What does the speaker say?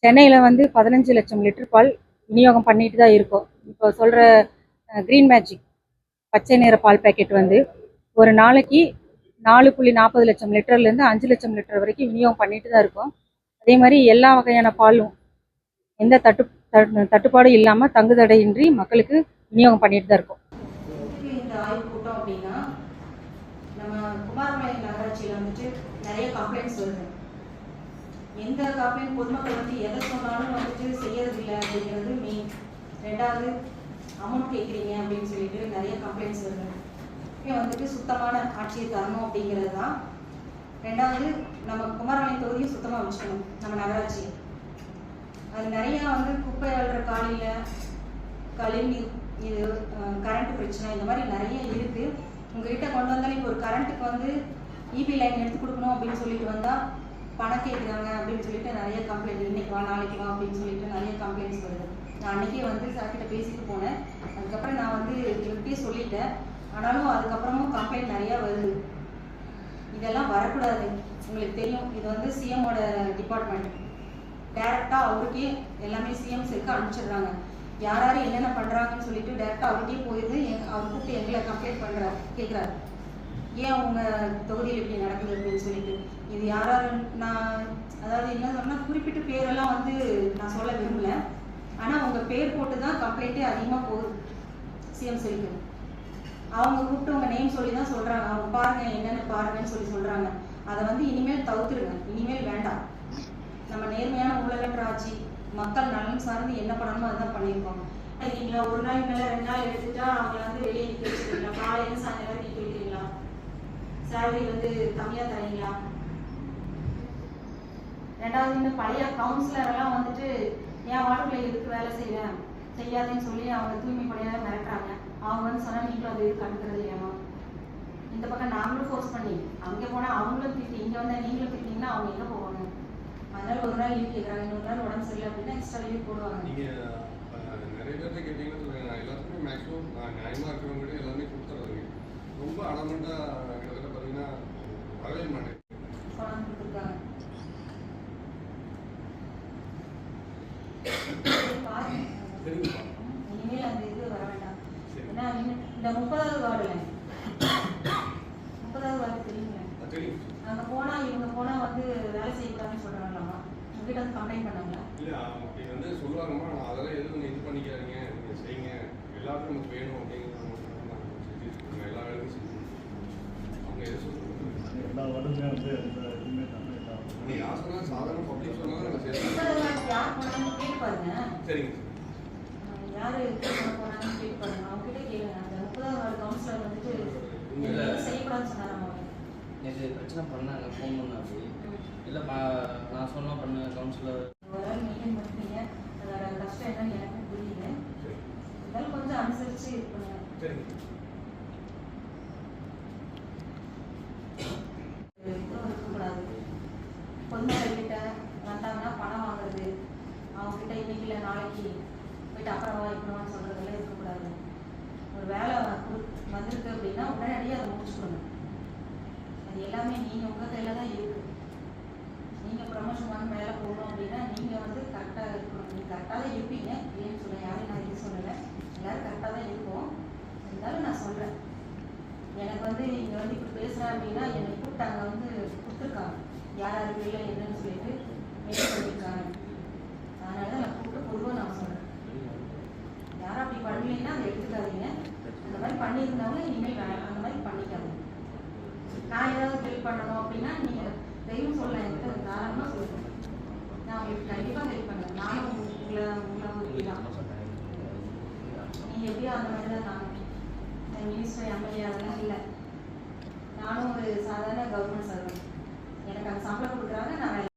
சென்னையில் வந்து 15 லட்சம் லிட்டர் பால் விநியோகம் பண்ணிட்டு தான் இருக்கோம். இப்போ சொல்கிற க்ரீன் மேஜிக் பச்சை நிற பால் பேக்கெட் வந்து ஒரு நாளைக்கு 4.40 லட்சம் லிட்டர்லேருந்து 5 லட்சம் லிட்டர் வரைக்கும் விநியோகம் பண்ணிட்டு தான் இருக்கோம். அதே மாதிரி எல்லா வகையான பாலும் எந்த தட்டுப்பாடும் இல்லாமல் தங்குதடையின்றி மக்களுக்கு விநியோகம் பண்ணிட்டு தான் இருக்கோம். இந்த ஆய்வு கூட்டம் அப்படின்னா நம்ம குமாரபாளையம் நகராட்சியில் வந்துட்டு நிறைய கம்ப்ளைண்ட்ஸ் வருது. எந்த கம்ப்ளைண்ட் பொதுமக்கள் வந்து எதை சொன்னாலும் வந்துட்டு செய்யறதில்லை அப்படிங்கிறது மெயின். ரெண்டாவது அமௌண்ட் கேட்குறீங்க அப்படின்னு சொல்லிட்டு நிறைய கம்ப்ளைண்ட்ஸ் வருது. இப்போ வந்துட்டு சுத்தமான ஆட்சியை தரணும் அப்படிங்கிறது தான். ரெண்டாவது நம்ம குமாரபாளையம் தொகுதியும் சுத்தமாக வச்சுக்கணும் நம்ம நகராட்சி. அது நிறையா வந்து குப்பை அள்ளுற காலையில் கழிவுநீர் இது கரண்ட் பிரச்சனை இந்த மாதிரி நிறைய இருக்குது. உங்ககிட்ட கொண்டு வந்தாலும் இப்போ ஒரு கரண்ட்டுக்கு வந்து இபி லைன் எடுத்து கொடுக்கணும் அப்படின்னு சொல்லிட்டு வந்தால் பணம் கேட்குறாங்க அப்படின்னு சொல்லிட்டு நிறைய கம்ப்ளைண்ட், இன்னைக்கு வா நாளைக்கு வா அப்படின்னு சொல்லிட்டு நிறைய கம்ப்ளைண்ட்ஸ் வருது. நான் அன்றைக்கே வந்து சார்கிட்ட பேசிட்டு போனேன். அதுக்கப்புறம் நான் வந்து இவர்கிட்டயே சொல்லிட்டேன். ஆனாலும் அதுக்கப்புறமும் கம்ப்ளைண்ட் நிறையா வருது. இதெல்லாம் வரக்கூடாது. உங்களுக்கு தெரியும், இது வந்து சிஎம்மோட டிபார்ட்மெண்ட். டேரெக்டாக அவருக்கே எல்லாமே சிஎம்ஸுக்கு அனுப்பிச்சிடுறாங்க. யார் யார் என்னென்ன பண்ணுறாங்கன்னு சொல்லிட்டு டேரெக்டாக அவர்கிட்டயே போயிடுது. அவர் கூப்பிட்டு எங்களை கம்ப்ளைண்ட் பண்ணுறாரு, கேட்குறாரு ஏன் அவங்க தொகுதியில் இப்படி நடக்குது அப்படின்னு சொல்லிட்டு. இது யார் யார் நான் அதாவது என்ன சொன்னால் குறிப்பிட்ட பேரெல்லாம் வந்து நான் சொல்ல விரும்பல. ஆனால் அவங்க பேர் போட்டு தான் கம்ப்ளைண்ட்டே அதிகமாக போகுது சிஎம்ஸுக்கு. அவங்க கூப்பிட்டு உங்கள் நேம் சொல்லி தான் சொல்கிறாங்க. அவங்க பாருங்கள் என்னென்ன பாருங்கன்னு சொல்லி சொல்கிறாங்க. அதை வந்து இனிமேல் தவிர்த்துருங்க, இனிமேல் வேண்டாம். நம்ம நேர்மையான ஊழலற்ற ஆட்சி, மக்கள் நலன் சார்ந்து என்ன பண்ணணுமோ அதுதான் பண்ணியிருக்கோம். நீங்களா ஒரு நாள் மேலே 2 நாள் எடுத்துட்டா அவங்கள வந்து வெளியே நிற்க வச்சுருக்கீங்களா? காலையில் சாயங்காலம் நிற்க வைக்கிறீங்களா? சேலரி வந்து கம்மியாக தரீங்களா? ரெண்டாவது இந்த பழைய கவுன்சிலரெல்லாம் வந்துட்டு என் வார்டுக்குள்ள எதுக்கு வேலை செய்வேன் செய்யாதுன்னு சொல்லி அவங்க தூய்மை பணியாக மிரட்டுறாங்க. அவங்க வந்து சொன்னால் நீங்களும் அது எதுக்கு கண்டுக்கிறது இல்லையாமா? இந்த பக்கம் நாங்களும் ஃபோர்ஸ் பண்ணி அங்கே போனால் அவங்களும் திட்டி, இங்கே வந்தால் நீங்களும் திட்டிங்கன்னா அவங்க எங்கே போவாங்க? அதனால ஒரு நாள் லீவ் கேட்குறாங்க, இன்னொரு நாள் உடம்பு சரியில்லை அப்படின்னா எக்ஸ்ட்ரா லீவ் போடுவாங்க. நிறைய பேர்த்த கேட்டீங்கன்னு சொல்லுங்க. நான் எல்லாத்துக்குமே மேக்ஸிமம் நியாயமாக இருக்கிறவங்க எல்லாமே கொடுத்துட்றாங்க. ரொம்ப அடமெண்ட்டாக கிட்டத்தட்ட பார்த்தீங்கன்னா வரவே மாட்டேன் பணம் கொடுத்துருக்காங்க. இனிமேல் அந்த இது வர வேண்டாம். ஏன்னா இந்த 30வது வார்டுல 30வது வார்டு தெரியுங்களா? அங்கே போனால் இவங்க போனால் வந்து வேலை செய்யக்கூடாதுன்னு சொல்கிறாங்களாமா. உங்ககிட்ட வந்து கம்ப்ளைண்ட் பண்ணாங்களா? இல்லை, அப்படி வந்து சொல்லுவாங்கம்மா. அதெல்லாம் எதுவும் இது பண்ணிக்காதீங்க, நீங்கள் செய்யுங்க, எல்லாருக்கும் நமக்கு வேணும் அப்படிங்கிறது செஞ்சுருக்காங்க. எல்லா வேலையும் செஞ்சு அவங்க எது சொல்லுவாங்க எல்லா வார்டுமே வந்து எதுவுமே யார் சொன்னால் சாதாரண பப்ளிக் சொன்னாலும் நாங்கள் செய்யலாம். யார் போனாலும் கேட்டு பாருங்க. சரிங்க, யார் போனாங்கன்னு கேட்டு பாருங்க. அவங்ககிட்ட கேளுங்க. அந்த 30வது வார்டு கவுன்சிலர் வந்துட்டு செய்யக்கூடாதுன்னு சொன்னாராமா. நேற்று பிரச்சனை பண்ணாங்க, ஃபோன் பண்ண அப்படி இல்லை நான் சொன்னால் பண்ண கவுன்சிலர் ஒரு மீட்டிங் பண்ணிட்டீங்க. அதோட கஷ்டம் என்னன்னு எனக்கும் புரியுது. இருந்தாலும் கொஞ்சம் அனுசரித்து இது பண்ணுங்க. இதுவும் இருக்கக்கூடாது. பொதுமக்கள் கிட்ட வந்தாங்கன்னா பணம் வாங்குறது, அவங்ககிட்ட இன்னைக்கு இல்லை நாளைக்கு போயிட்டு அப்புறம் வாங்கிக்கணும்னு சொல்கிறதெல்லாம் இருக்கக்கூடாது. ஒரு வேலை வந்திருக்கு அப்படின்னா உடனடியாக அதை முடிச்சுக்கணும். அது எல்லாமே நீங்கள் உங்கள் கையில் தான் இருக்குது. நீங்கள் ப்ரமோஷன் வாங்க மேலே போகணும் அப்படின்னா நீங்கள் வந்து கரெக்டாக இருக்கணும். நீங்கள் கரெக்டாக தான் இருப்பீங்க, இல்லைன்னு சொல்ல யாரையும் நான் இது சொல்லலை. எல்லோரும் கரெக்டாக தான் இருப்போம். இருந்தாலும் நான் சொல்கிறேன், எனக்கு வந்து இங்கே வந்து இப்படி பேசுகிறேன் அப்படின்னா என்னை கூப்பிட்டு அங்கே வந்து கொடுத்துருக்காங்க. யார் யாருக்கு இல்லை என்னன்னு சொல்லிட்டு மெயில் பண்ணியிருக்காங்க. அதனால தான் நான் கூப்பிட்டு பொதுவாக நான் சொல்கிறேன், யாரும் அப்படி பண்ணலைன்னா அதை எடுத்துக்காதீங்க. அந்த மாதிரி பண்ணியிருந்தாலும் இனிமேல் வேணாம், அந்த மாதிரி பண்ணிக்காதீங்க. நான் ஏதாவது ஹெல்ப் பண்ணணும் அப்படின்னா நீங்கள் தெய்வம் சொல்ல என்கிட்ட தாராளமாக சொல்லுங்கள். நான் உங்களுக்கு கண்டிப்பாக ஹெல்ப் பண்ணுறேன். நானும் உங்களை தான் நீங்கள் எப்படியோ அந்த மாதிரி தான். நான் மினிஸ்டர் எம்எல்ஏ அதெல்லாம் இல்லை. நானும் ஒரு சாதாரண கவர்மெண்ட் சர்வெண்ட். எனக்கு அந்த சம்பளம் கொடுக்குறாங்க, நான்